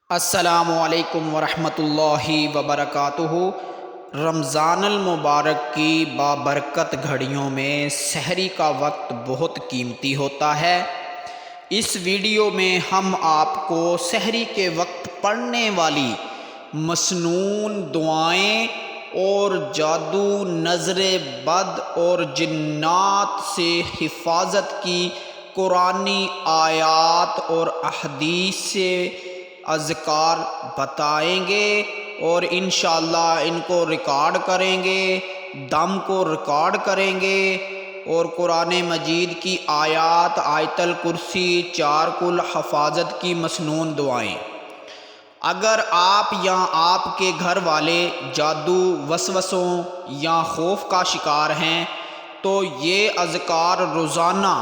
السلام علیکم ورحمۃ اللہ وبرکاتہ۔ رمضان المبارک کی بابرکت گھڑیوں میں سحری کا وقت بہت قیمتی ہوتا ہے۔ اس ویڈیو میں ہم آپ کو سحری کے وقت پڑھنے والی مسنون دعائیں اور جادو، نظر بد اور جنات سے حفاظت کی قرآنی آیات اور احادیث سے اذکار بتائیں گے اور انشاءاللہ ان کو ریکارڈ کریں گے، دم کو ریکارڈ کریں گے اور قرآن مجید کی آیات، آیت الکرسی، چار کل حفاظت کی مسنون دعائیں۔ اگر آپ یا آپ کے گھر والے جادو، وسوسوں یا خوف کا شکار ہیں تو یہ اذکار روزانہ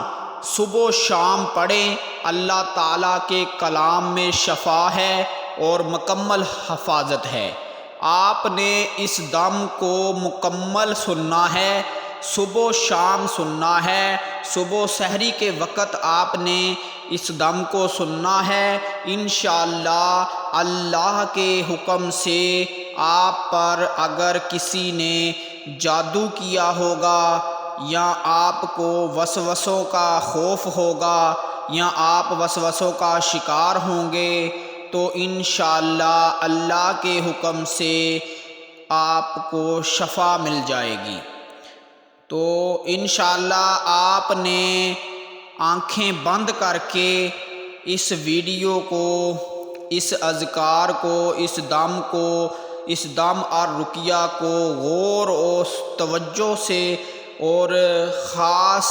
صبح و شام پڑھیں۔ اللہ تعالیٰ کے کلام میں شفا ہے اور مکمل حفاظت ہے۔ آپ نے اس دم کو مکمل سننا ہے، صبح و شام سننا ہے۔ صبح سحری کے وقت آپ نے اس دم کو سننا ہے۔ انشاءاللہ اللہ کے حکم سے آپ پر اگر کسی نے جادو کیا ہوگا یا آپ کو وسوسوں کا خوف ہوگا یا آپ وسوسوں کا شکار ہوں گے تو انشاءاللہ اللہ کے حکم سے آپ کو شفا مل جائے گی۔ تو انشاءاللہ آپ نے آنکھیں بند کر کے اس ویڈیو کو، اس اذکار کو، اس دم اور رقیہ کو غور و توجہ سے اور خاص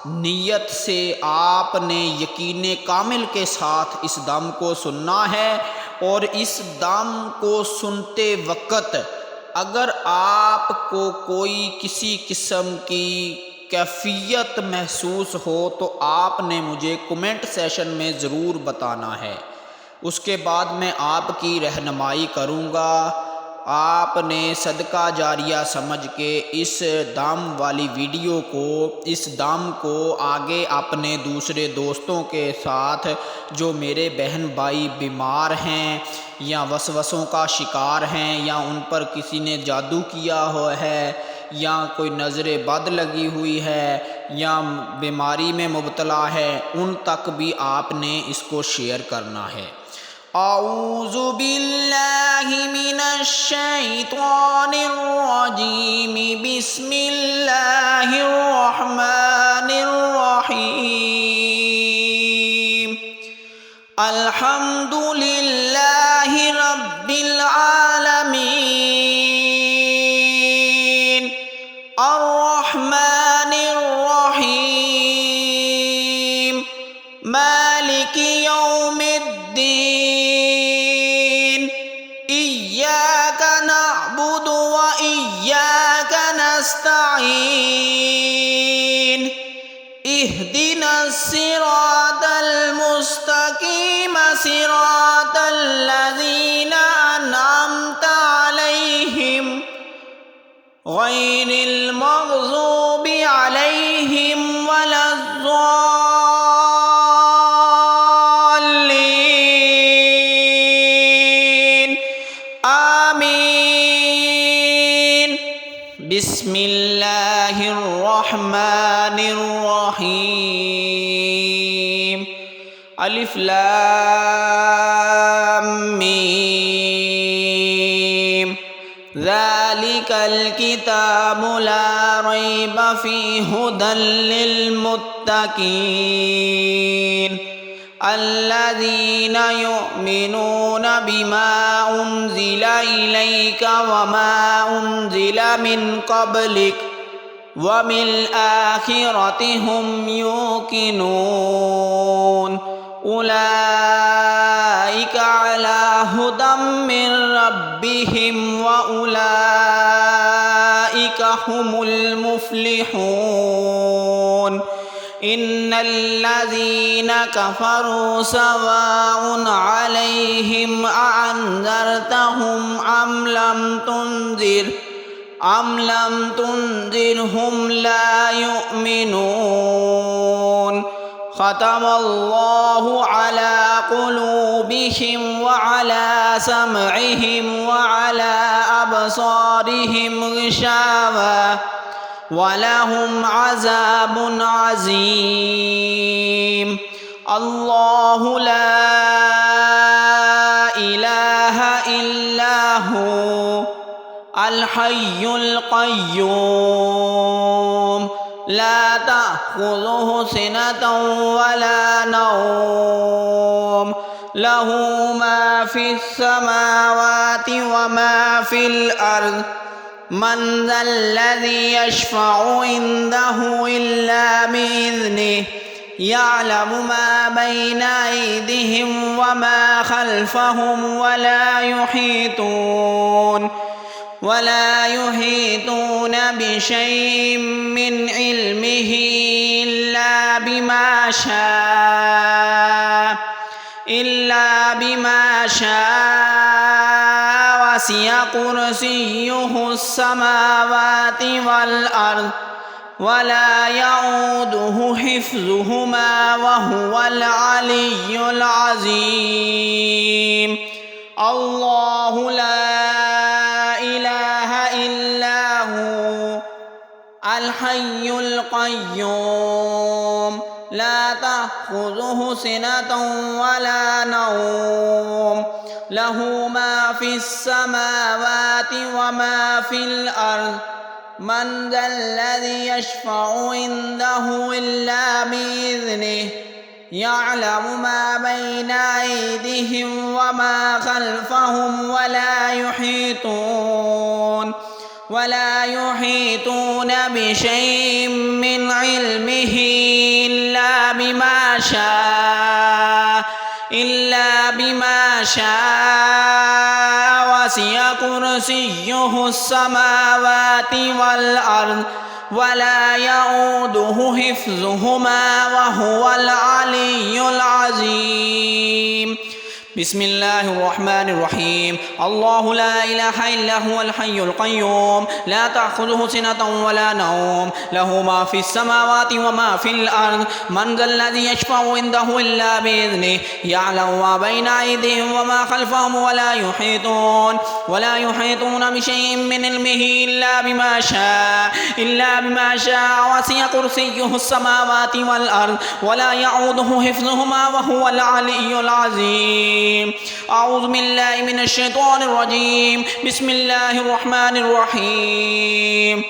نیت سے آپ نے یقین کامل کے ساتھ اس دم کو سننا ہے۔ اور اس دم کو سنتے وقت اگر آپ کو کوئی کسی قسم کی کیفیت محسوس ہو تو آپ نے مجھے کمنٹ سیشن میں ضرور بتانا ہے، اس کے بعد میں آپ کی رہنمائی کروں گا۔ آپ نے صدقہ جاریہ سمجھ کے اس دم والی ویڈیو کو، اس دم کو آگے اپنے دوسرے دوستوں کے ساتھ جو میرے بہن بھائی بیمار ہیں یا وسوسوں کا شکار ہیں یا ان پر کسی نے جادو کیا ہوا ہے یا کوئی نظر بد لگی ہوئی ہے یا بیماری میں مبتلا ہے، ان تک بھی آپ نے اس کو شیئر کرنا ہے۔ اعوذ باللہ من الشیطان الرجیم، بسم اللہ الرحمن الرحیم، الحمد للہ رب العالمین، الرحمن الرحیم، مالک یوم الدین، ایاک نعبد و ایاک نستعین، اہدنا الصراط المستقیم، صراط الذین انعمت علیہم غیر المغضوب علیہم ولا الضالین، آمین۔ بسم اللہ الرحمن الرحیم، الف لام میم، ذالک الکتاب لا ریب فیہ ھدی للمتقین، الذین یؤمنون بما انزل الیک وما انزل من قبلک وبالآخرۃ ھم یوقنون، اولئک علی ھدی من ربہم واولئک ھم المفلحون، ان الذین کفروا سواء علیہم اانذرتہم ام لم تنذرہم لا یؤمنون، ختم الله على قلوبهم وعلى سمعهم وعلى أبصارهم غشاوة ولهم عذاب عظيم. الله لا إله إلا هو الحي القيوم لا تأخذه سنة ولا نوم له ما في السماوات وما في الأرض من ذا الذي يشفع عنده إلا بإذنه يعلم ما بين أيديهم وما خلفهم ولا يحيطون بشيء من علمه إلا بما شاء وسع كرسيه السماوات والأرض ولا يؤوده حفظهما وهو العلي العظيم. الله لا إله إلا هو الحي القيوم لا تأخذه سنة ولا نوم له ما في السماوات وما في الأرض من ذا الذي يشفع عنده إلا بإذنه يعلم ما بين أيديهم وما خلفهم ولا يحيطون بشيء من علمه إلا بما شاء وسع كرسيه السماوات والأرض ولا يؤوده حفظهما وهو العلي العظيم. بسم الله الرحمن الرحيم. الله لا إله إلا هو الحي القيوم لا تأخذه سنة ولا نوم له ما في السماوات وما في الأرض من ذا الذي يشفع عنده إلا بإذنه يعلم ما بين أيديهم وما خلفهم ولا يحيطون بشيء من علمه إلا بما شاء وسع كرسيه السماوات والأرض ولا يعوده حفظهما وهو العلي العظيم. أعوذ بالله من الشيطان الرجيم. بسم الله الرحمن الرحيم.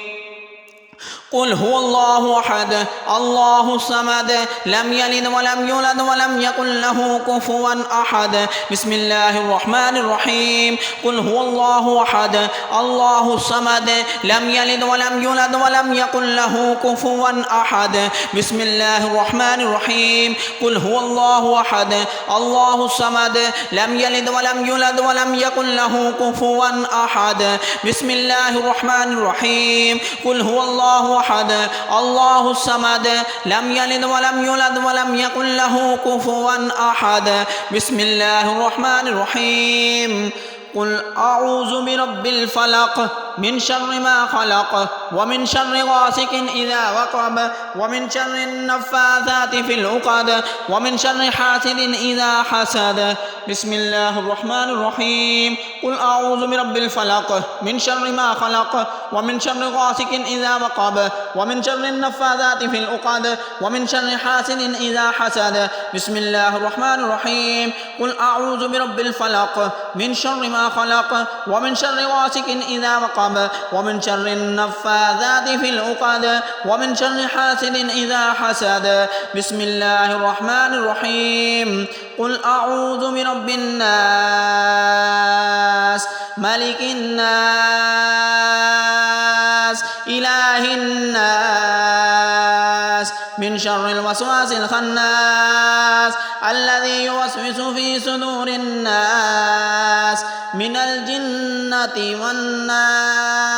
قل هو الله أحد الله الصمد لم يلد ولم يولد ولم يكن له كفوا أحد. بسم الله الرحمن الرحيم. قل هو الله أحد الله الصمد لم يلد ولم يولد ولم يكن له كفوا أحد. بسم الله الرحمن الرحيم. قل هو الله أحد الله الصمد لم يلد ولم يولد ولم يكن له كفوا أحد. بسم الله الرحمن الرحيم. قل هو الله أحد الله الصمد لم يلد ولم يولد ولم يكن له كفوا أحد. بسم الله الرحمن الرحيم. قل أعوذ برب الفلق من شر ما خلق ومن شر غاسق إذا وقب ومن شر النفاثات في العقد ومن شر حاسد إذا حسد. بسم الله الرحمن الرحيم. قل أعوذ برب الفلق من شر ما خلق ومن شر غاسق إذا وقب ومن شر النفاثات في العقد ومن شر حاسد إذا حسد. بسم الله الرحمن الرحيم. قل أعوذ برب الفلق من شر ما خلق ومن شر غاسق إذا وقب ومن شر النفاثات في العقد ومن شر حاسد إذا حسد. بسم الله الرحمن الرحيم. قل أعوذ برب الناس ملك الناس إله الناس من شر الوسواس الخناس الذي يوسوس في صدور الناس من الجنة والناس.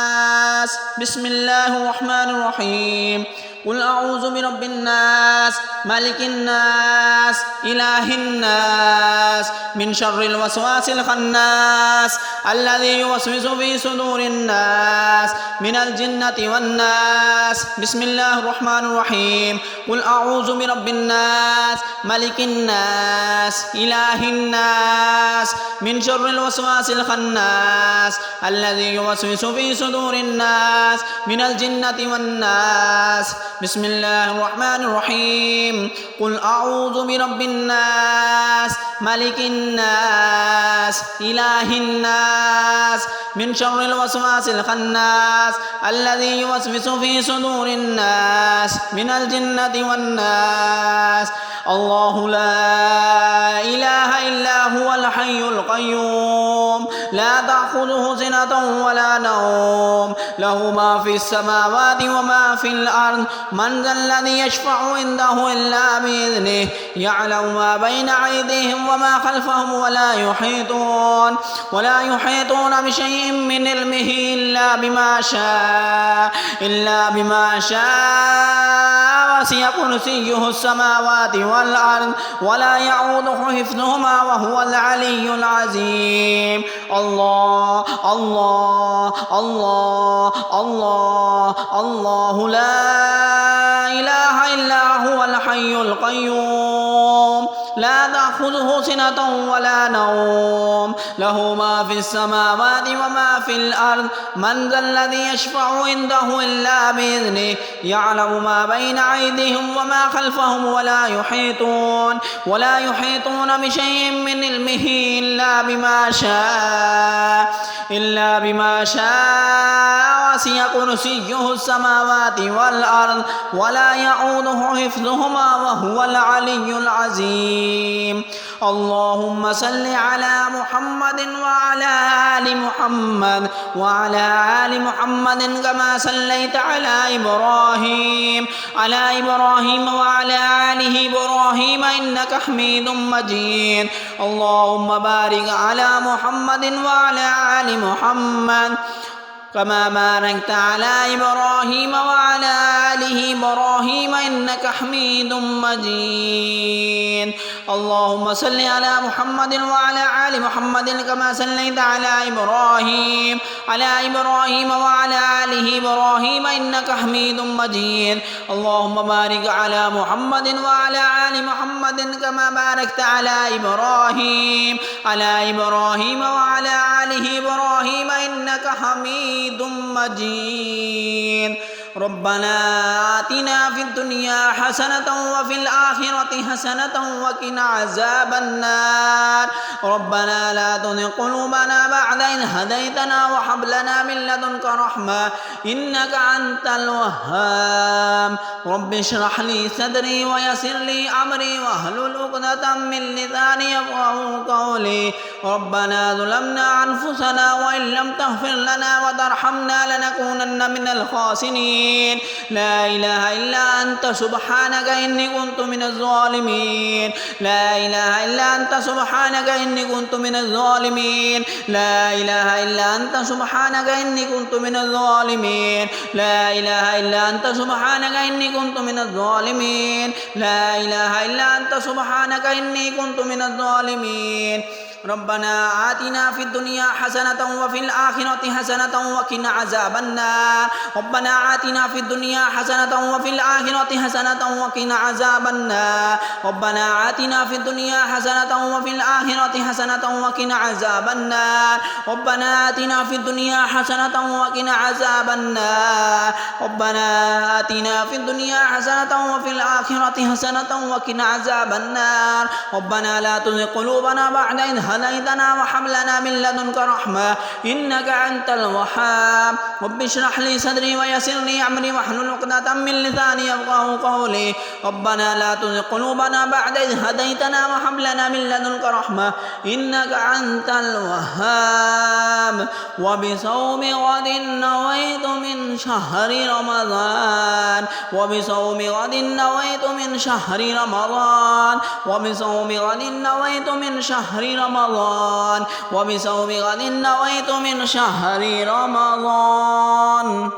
بسم الله الرحمن الرحيم. قل أعوذ برب الناس ملك الناس إله الناس من شر الوسواس الخناس الذي يوسوس في صدور الناس من الجنة والناس. بسم الله الرحمن الرحيم. قل أعوذ برب الناس ملك الناس إله الناس من شر الوسواس الخناس الذي يوسوس في صدور الناس من الجنة والناس. بسم الله الرحمن الرحيم. قل أعوذ برب الناس ملك الناس إله الناس من شر الوسواس الخناس الذي يوسوس في صدور الناس من الجنة والناس. الله لا إله إلا هو الحي القيوم لا تأخذه سنة ولا نوم له ما في السماوات وما في الأرض من ذا الذي يشفع عنده إلا بإذنه يعلم ما بين أيديهم وما خلفهم ولا يحيطون بشيء من علمه إلا بما شاء وسع كرسيه السماوات والأرض ولا يعوده حفظهما وهو العلي العظيم. الله الله الله الله الله لا إله إلا هو الحي القيوم لا تأخذه سنة ولا نوم له ما في السماوات وما في الأرض من ذا الذي يشفع عنده إلا بإذنه يعلم ما بين أيديهم وما خلفهم ولا يحيطون بشيء من علمه إلا بما شاء وسع كرسيه السماوات والأرض ولا يعوده حفظهما وهو العلي العظيم. اللهم صل على محمد وعلى آل محمد كما صليت على إبراهيم وعلى آله إبراهيم إنك حميد مجيد. اللهم بارك على محمد وعلى آل محمد كما باركت على إبراهيم وعلى آله إبراهيم إنك حميد مجيد. اللهم صل على محمد وعلى آل محمد كما صليت على إبراهيم وعلى آله إبراهيم إنك حميد مجيد. اللهم بارك على محمد وعلى آل محمد كما باركت على إبراهيم وعلى آله إبراهيم إنك حميد مجيد. ربنا آتنا في الدنيا حسنة وفي الآخرة حسنة وقنا عذاب النار. ربنا لا تزغ قلوبنا بعد إذ هديتنا وهب لنا من لدنك رحمة إنك أنت الوهاب. رب اشرح لي صدري ويسر لي أمري واحلل عقدة من لساني يفقهوا قولي. ربنا ظلمنا أنفسنا وإن لم تغفر لنا وترحمنا لنكونن من الخاسرين. لا إله إلا أنت سبحانك إني كنت من الظالمين. لا إله إلا أنت سبحانك إني كنت من الظالمين. لا إله إلا أنت سبحانك إني كنت من الظالمين. لا إله إلا أنت سبحانك إني كنت من الظالمين. لا إله إلا أنت سبحانك إني كنت من الظالمين. ربنا آتنا في الدنيا حسنة وفي الآخرة حسنة وقنا عذاب النار. ربنا آتنا في الدنيا حسنة وفي الآخرة حسنة وقنا عذاب النار. ربنا آتنا في الدنيا حسنة وفي الآخرة حسنة وقنا عذاب النار. ربنا آتنا في الدنيا حسنة وقنا عذاب النار. ربنا آتنا في الدنيا حسنة وفي الآخرة حسنة وقنا عذاب النار. ربنا لا تزغ قلوبنا بعد إذ هديتنا وهب لنا من لدنك رحمة إنك أنت الوهاب. رب اشرح لي صدري ويسر لي أمري واحلل عقدة من لساني يفقهوا قولي. ربنا لا تزغ قلوبنا بعد إذ هديتنا وهب لنا من لدنك رحمة إنك أنت الوهاب. وبصوم غد نويت من شهر رمضان. وبصوم غد نويت من شهر رمضان. وبصوم غد نويت من شهر رمضان. وبصوم غد نويت من شهر رمضان.